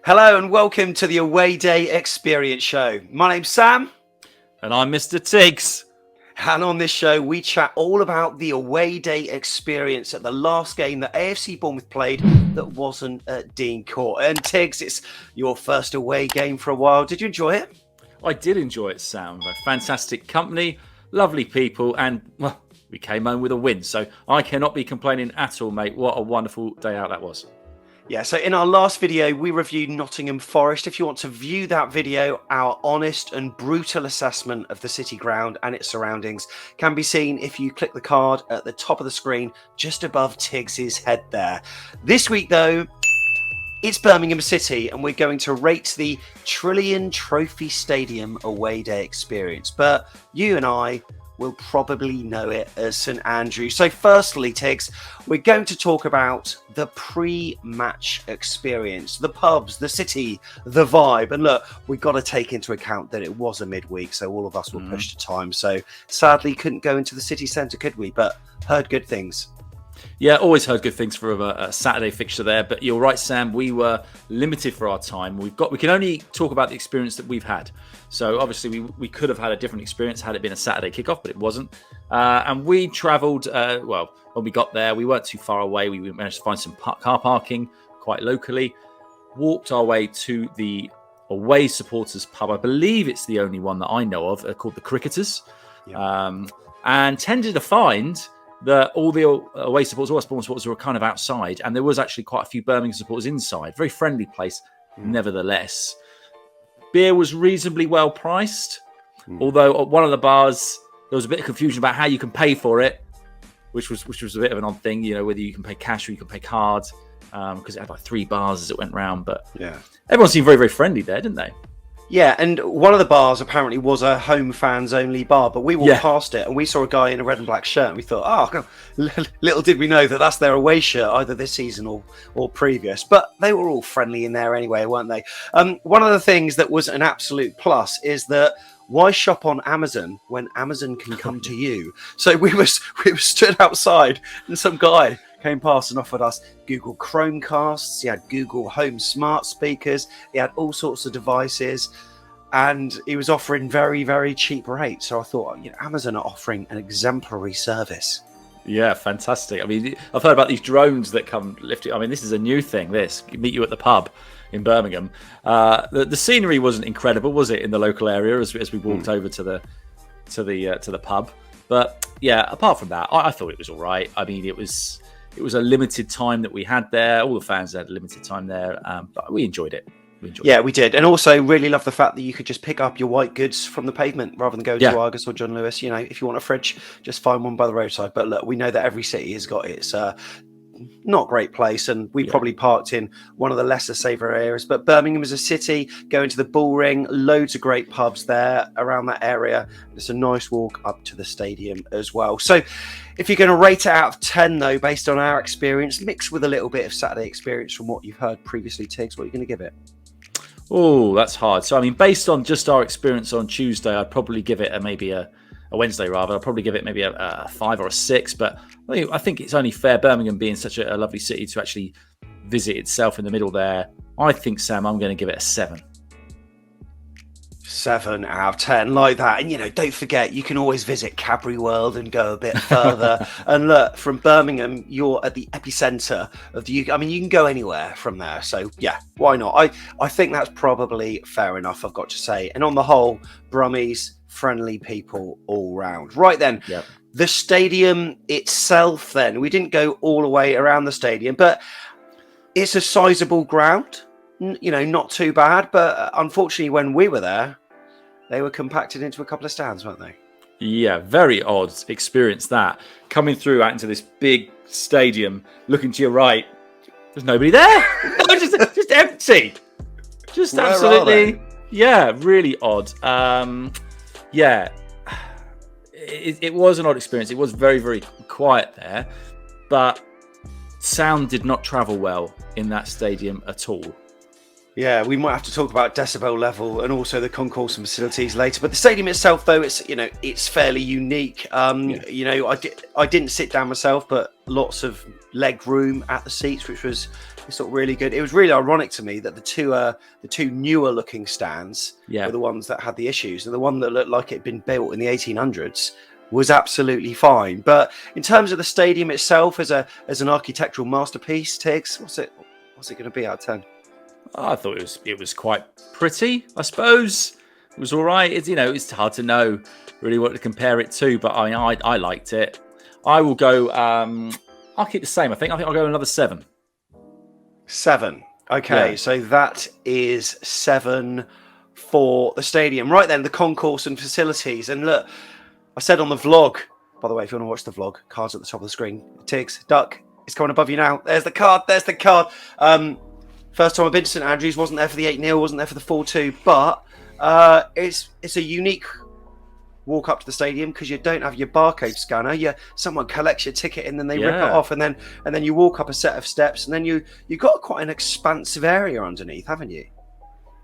Hello and welcome to the Away Day Experience Show. My name's Sam. And I'm Mr Tigz. And on this show, we chat all about the away day experience at the last game that AFC Bournemouth played that wasn't at Dean Court. And Tigz, it's your first away game for a while. Did you enjoy it? I did enjoy it, Sam. Fantastic company, lovely people, and, well, we came home with a win. So I cannot be complaining at all, mate. What a wonderful day out that was. Yeah, so in our last video, we reviewed Nottingham Forest. If you want to view that video, our honest and brutal assessment of the City ground and its surroundings can be seen if you click the card at the top of the screen, just above Tigz's head there. This week, though, it's Birmingham City, and we're going to rate the Trillion Trophy Stadium away day experience. But you and I will probably know it as St Andrews. So firstly, Tigz, we're going to talk about the pre-match experience, the pubs, the city, the vibe. And look, we've got to take into account that it was a midweek, so all of us were pushed to time. So sadly, couldn't go into the city centre, could we? But heard good things. Yeah, always heard good things for a Saturday fixture there. But you're right, Sam. We were limited for our time. We can only talk about the experience that we've had. So obviously we could have had a different experience had it been a Saturday kickoff, but it wasn't. And we travelled. Well, when we got there, we weren't too far away. We managed to find some car parking quite locally. Walked our way to the away supporters pub. I believe it's the only one that I know of, called the Cricketers. Yeah. And tended to find that all the away supporters, all our Bournemouth supporters were kind of outside, and there was actually quite a few Birmingham supporters inside. Very friendly place, nevertheless. Beer was reasonably well priced, although at one of the bars there was a bit of confusion about how you can pay for it, which was a bit of an odd thing, you know, whether you can pay cash or you can pay card, because it had like 3 bars as it went round. But yeah, everyone seemed very, very friendly there, didn't they? Yeah, and one of the bars apparently was a home fans only bar, but we walked past it and we saw a guy in a red and black shirt and we thought, oh, little did we know that that's their away shirt, either this season or previous. But they were all friendly in there anyway, weren't they? One of the things that was an absolute plus is that why shop on Amazon when Amazon can come to you? So we were stood outside and some guy came past and offered us Google Chromecasts. He had Google Home smart speakers. He had all sorts of devices, and he was offering very, very cheap rates. So I thought, Amazon are offering an exemplary service. Yeah, fantastic. I mean, I've heard about these drones that come lifting. I mean, this is a new thing. This meet you at the pub in Birmingham. The scenery wasn't incredible, was it, in the local area as we walked over to the pub? But yeah, apart from that, I thought it was all right. I mean, it was a limited time that we had there. All the fans had a limited time there, but we enjoyed it. We did. And also really love the fact that you could just pick up your white goods from the pavement rather than go to Argos or John Lewis. You know, if you want a fridge, just find one by the roadside. But look, we know that every city has got its not great place, and we probably parked in one of the lesser savoury areas. But Birmingham is a city, going to the Bull Ring, loads of great pubs there around that area. It's a nice walk up to the stadium as well. So if you're going to rate it out of 10, though, based on our experience, mixed with a little bit of Saturday experience from what you've heard previously, Tigz, what are you going to give it? Oh, that's hard. So, I mean, based on just our experience on Tuesday, I'd probably give it a Wednesday, rather. I'd probably give it maybe a 5 or a 6. But I think it's only fair, Birmingham being such a lovely city, to actually visit itself in the middle there. I think, Sam, I'm going to give it a 7. 7 out of 10, like that. And, don't forget, you can always visit Cadbury World and go a bit further. And look, from Birmingham, you're at the epicentre of the UK. I mean, you can go anywhere from there. So, yeah, why not? I think that's probably fair enough, I've got to say. And on the whole, Brummies, friendly people all round. Right then, the stadium itself then. We didn't go all the way around the stadium, but it's a sizable ground. Not too bad. But unfortunately, when we were there, they were compacted into a couple of stands, weren't they? Yeah, very odd experience that. Coming through out into this big stadium, looking to your right, there's nobody there. just empty. Just Where absolutely, really odd. It was an odd experience. It was very, very quiet there, but sound did not travel well in that stadium at all. Yeah, we might have to talk about decibel level and also the concourse and facilities later. But the stadium itself, though, it's fairly unique. I didn't sit down myself, but lots of leg room at the seats, which was sort of really good. It was really ironic to me that the two newer looking stands were the ones that had the issues, and the one that looked like it'd been built in the 1800s was absolutely fine. But in terms of the stadium itself as an architectural masterpiece, Tigz, what's it going to be out of 10? I thought it was quite pretty, I suppose. It was all right. It's hard to know really what to compare it to, but I liked it. I will go. I'll keep the same. I think I'll go another 7. 7. Okay, yeah. So that is 7 for the stadium. Right then, the concourse and facilities. And look, I said on the vlog, by the way, if you want to watch the vlog, cards at the top of the screen. Tigz, duck, it's coming above you now. There's the card. First time I've been to St Andrews, wasn't there for the 8-0, wasn't there for the 4-2, but it's a unique walk up to the stadium because you don't have your barcode scanner. Someone collects your ticket and then they rip it off, and then you walk up a set of steps, and then you've got quite an expansive area underneath, haven't you?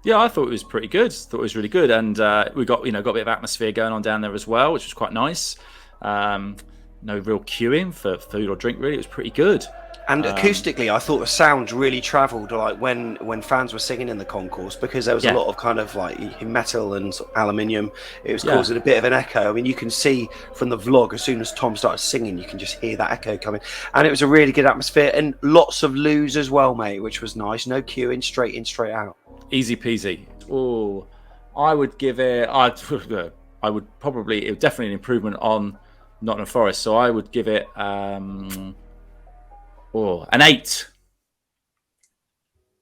Yeah, I thought it was pretty good. Thought it was really good, and we got got a bit of atmosphere going on down there as well, which was quite nice. No real queuing for food or drink really. It was pretty good. And acoustically, I thought the sound really travelled, like when fans were singing in the concourse, because there was a lot of kind of like metal and sort of aluminium. It was causing a bit of an echo. I mean, you can see from the vlog, as soon as Tom started singing, you can just hear that echo coming. And it was a really good atmosphere, and lots of loos as well, mate, which was nice. No queuing, straight in, straight out. Easy peasy. Oh, I would give it. I would probably. It was definitely an improvement on Nottingham Forest. So I would give it. An 8.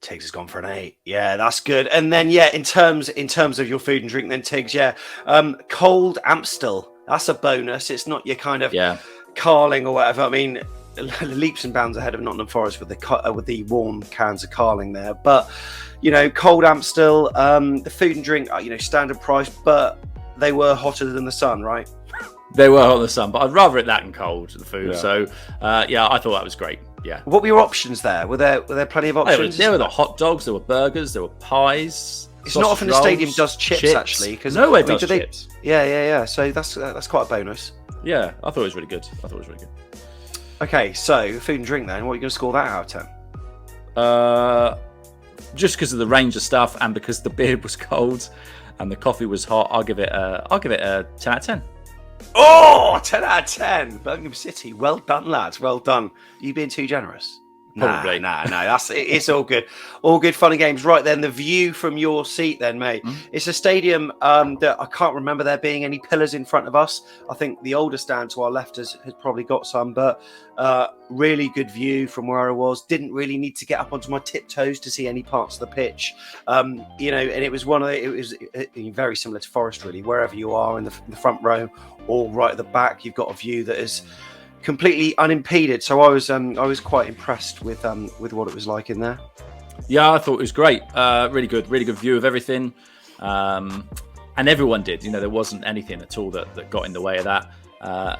Tigz has gone for an 8. Yeah, that's good. And then in terms of your food and drink, then Tigz, cold Amstel. That's a bonus. It's not your kind of Carling or whatever. I mean, leaps and bounds ahead of Nottingham Forest with the warm cans of Carling there. But cold Amstel, the food and drink, standard price, but they were hotter than the sun, right? They were hot in the sun, but I'd rather it that than cold, the food. Yeah. So, I thought that was great. Yeah. What were your options there? Were there plenty of options? There were the hot dogs, there were burgers, there were pies. It's not often the stadium does chips. Actually. Nowhere does chips. Yeah. So that's quite a bonus. Yeah, I thought it was really good. Okay, so food and drink then. What are you going to score that out of 10? Just because of the range of stuff and because the beer was cold and the coffee was hot, I'll give it a 10 out of 10. Oh, 10 out of 10. Birmingham City. Well done, lads. Well done. Are you being too generous? Probably. Nah. It's all good. All good fun and games. Right then, the view from your seat then, mate. It's a stadium that I can't remember there being any pillars in front of us. I think the older stand to our left has probably got some, but really good view from where I was. Didn't really need to get up onto my tiptoes to see any parts of the pitch. And it was it was very similar to Forest, really. Wherever you are in the front row or right at the back, you've got a view that is completely unimpeded. So I was quite impressed with what it was like in there. Yeah, I thought it was great. Really good view of everything. And everyone did. There wasn't anything at all that got in the way of that.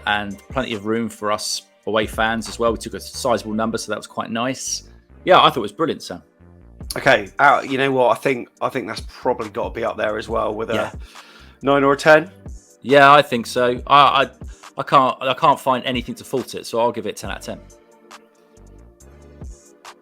And plenty of room for us away fans as well. We took a sizable number, so that was quite nice. Yeah, I thought it was brilliant, Sam. Okay, you know what? I think that's probably got to be up there as well with a 9 or a 10. Yeah, I think so. I can't find anything to fault it, so I'll give it 10 out of 10.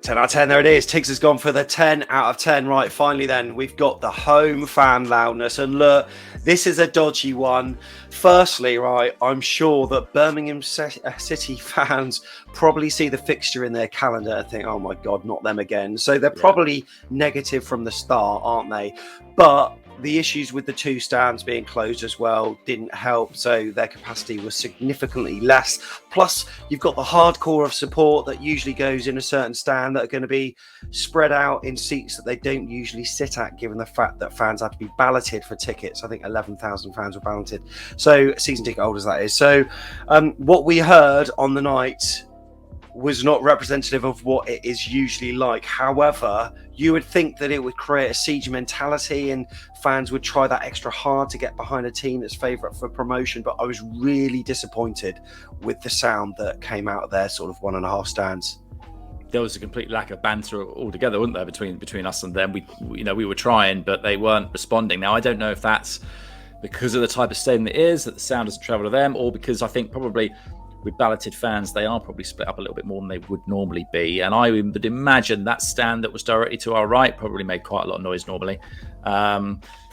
10 out of 10, there it is. Tigz has gone for the 10 out of 10. Right, finally then, we've got the home fan loudness. And look, this is a dodgy one. Firstly, right, I'm sure that Birmingham City fans probably see the fixture in their calendar and think, oh my God, not them again. So they're probably negative from the start, aren't they? But the issues with the two stands being closed as well didn't help, so their capacity was significantly less. Plus, you've got the hardcore of support that usually goes in a certain stand that are going to be spread out in seats that they don't usually sit at, given the fact that fans had to be balloted for tickets. I think 11,000 fans were balloted. So, season ticket holders, that is. So, what we heard on the night was not representative of what it is usually like. However, you would think that it would create a siege mentality and fans would try that extra hard to get behind a team that's favourite for promotion. But I was really disappointed with the sound that came out of their sort of 1.5 stands. There was a complete lack of banter altogether, wasn't there, between us and them? We were trying, but they weren't responding. Now, I don't know if that's because of the type of stadium it is, that the sound doesn't travel to them, or because I think probably with balloted fans, they are probably split up a little bit more than they would normally be. And I would imagine that stand that was directly to our right probably made quite a lot of noise normally.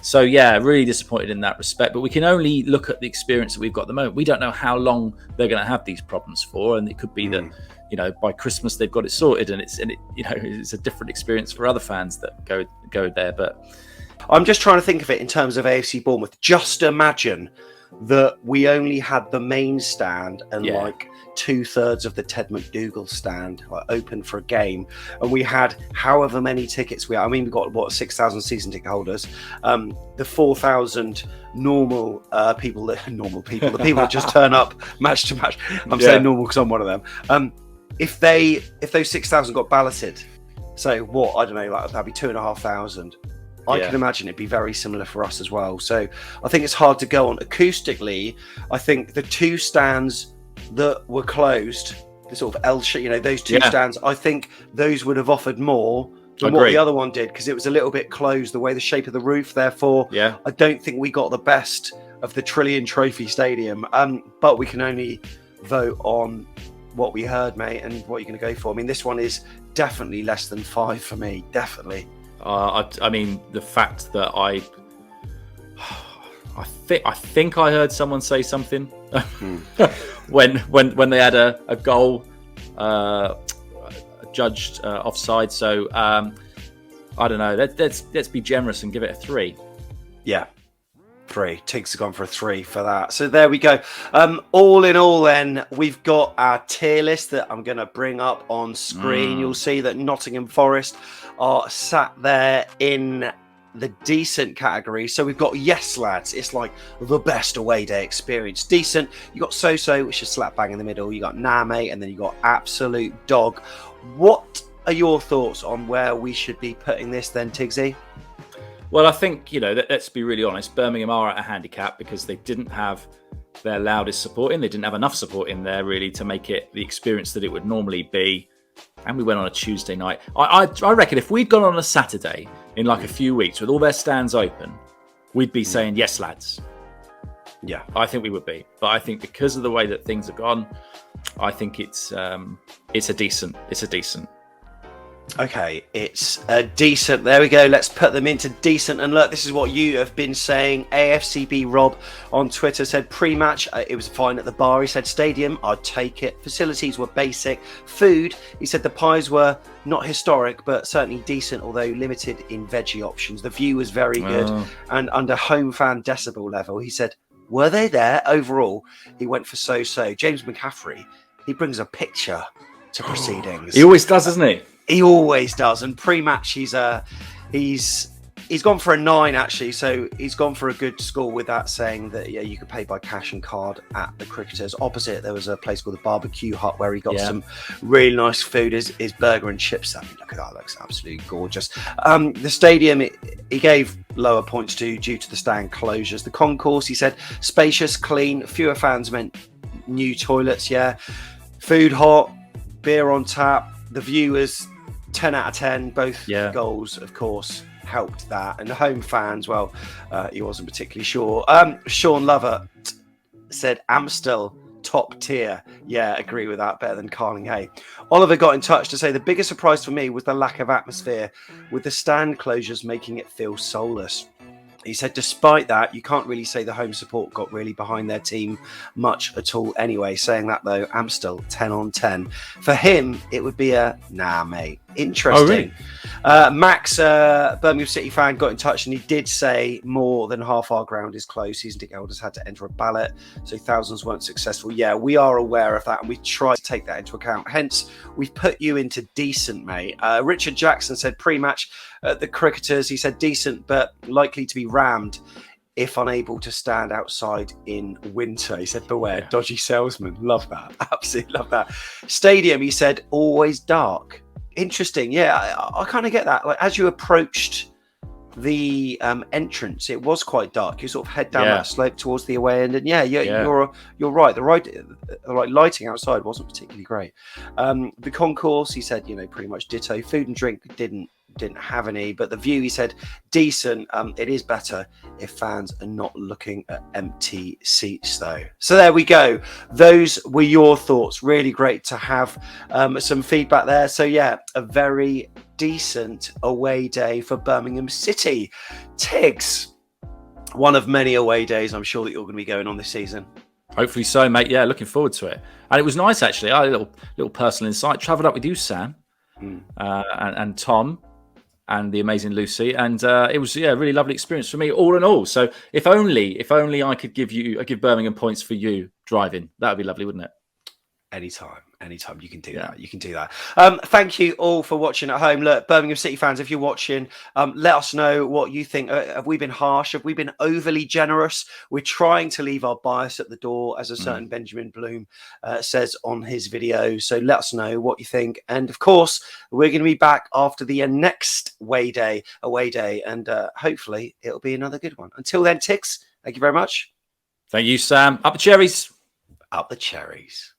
So yeah, really disappointed in that respect. But we can only look at the experience that we've got at the moment. We don't know how long they're going to have these problems for, and it could be that by Christmas they've got it sorted, and it's a different experience for other fans that go there. But I'm just trying to think of it in terms of AFC Bournemouth. Just imagine that we only had the main stand and like 2/3 of the Ted McDougall stand open for a game, and we had however many tickets we had. I mean, we got 6,000 season ticket holders, the 4,000 normal people, the people that just turn up match to match. I'm saying normal because I'm one of them. If those 6,000 got balloted, so what, I don't know, like that'd be 2,500. I can imagine it'd be very similar for us as well. So I think it's hard to go on. Acoustically, I think the two stands that were closed, the sort of L shape, those two stands, I think those would have offered more than what the other one did, because it was a little bit closed, the way the shape of the roof. Therefore, I don't think we got the best of the Trillion Trophy Stadium. But we can only vote on what we heard, mate, and what you're going to go for. I mean, this one is definitely less than 5 for me, definitely. I mean, the fact that I think I heard someone say something when they had a goal judged offside. So I don't know. Let's be generous and give it a 3. Yeah. 3. Tigz has gone for a 3 for that. So there we go. All in all, then, we've got our tier list that I'm going to bring up on screen. You'll see that Nottingham Forest are sat there in the decent category. So we've got Yes Lads. It's like the best away day experience. Decent. You got So-So, which is slap bang in the middle. You got Nah Mate, and then you got Absolute Dog. What are your thoughts on where we should be putting this then, Tigzy? Well, I think, let's be really honest. Birmingham are at a handicap because they didn't have their loudest support in. They didn't have enough support in there, really, to make it the experience that it would normally be. And we went on a Tuesday night. I reckon if we'd gone on a Saturday in like a few weeks with all their stands open, we'd be saying, yes, lads. Yeah, I think we would be. But I think because of the way that things have gone, I think it's a decent. Okay, it's a decent. There we go. Let's put them into decent. And look, this is what you have been saying. AFCB Rob on Twitter said pre-match, it was fine at the bar. He said stadium, I'd take it. Facilities were basic. Food, he said the pies were not historic, but certainly decent, although limited in veggie options. The view was very good. And under home fan decibel level, he said, were they there? Overall, he went for So-So. James McCaffrey, he brings a picture to proceedings. He always does, doesn't he? He always does. And pre-match, he's gone for a 9 actually. So he's gone for a good score with that, saying that you could pay by cash and card at the Cricketers. Opposite, there was a place called the Barbecue Hut where he got some really nice food. His burger and chips. I mean, look at that, looks absolutely gorgeous. The stadium, he gave lower points due to the stand closures. The concourse, he said, spacious, clean, fewer fans meant new toilets. Yeah, food hot, beer on tap. The view was 10 out of 10. Both goals, of course, helped that. And the home fans, well, he wasn't particularly sure. Sean Lover said Amstel top tier. Yeah, agree with that. Better than Carling. Oliver got in touch to say the biggest surprise for me was the lack of atmosphere, with the stand closures making it feel soulless. He said, despite that, you can't really say the home support got really behind their team much at all anyway. Saying that, though, Amstel, 10 on 10. For him, it would be a, nah, mate. Interesting. Oh, really? Max, Birmingham City fan, got in touch and he did say more than half our ground is closed. Season ticket holders had to enter a ballot, so thousands weren't successful. Yeah, we are aware of that and we try to take that into account. Hence, we've put you into decent, mate. Richard Jackson said pre-match at the Cricketers. He said decent, but likely to be rammed if unable to stand outside in winter. He said, beware, dodgy salesman. Love that. Absolutely love that. Stadium, he said, always dark. Interesting. Yeah, I kind of get that. Like, as you approached the entrance, it was quite dark. You sort of head down that slope towards the away end, and you're right. The lighting outside wasn't particularly great. The concourse, he said, pretty much ditto. Food and drink didn't didn't have any, but the view, he said, decent. It is better if fans are not looking at empty seats though. So there we go. Those were your thoughts. Really great to have some feedback there. So yeah, a very decent away day for Birmingham City. Tigz, one of many away days I'm sure that you're going to be going on this season. Hopefully so, mate. Yeah, looking forward to it. And it was nice, actually. I had a little personal insight. Travelled up with you, Sam, and Tom, and the amazing Lucy, and it was a really lovely experience for me, all in all. So if only I could give Birmingham points for you driving, that would be lovely, wouldn't it? Anytime you can do that. You can do that. Thank you all for watching at home. Look, Birmingham City fans, if you're watching, let us know what you think. Have we been harsh? Have we been overly generous? We're trying to leave our bias at the door, as a certain Benjamin Bloom says on his video. So let us know what you think. And of course, we're going to be back after the next away day, and hopefully it'll be another good one. Until then, Tigz, thank you very much. Thank you, Sam. Up the cherries. Up the cherries.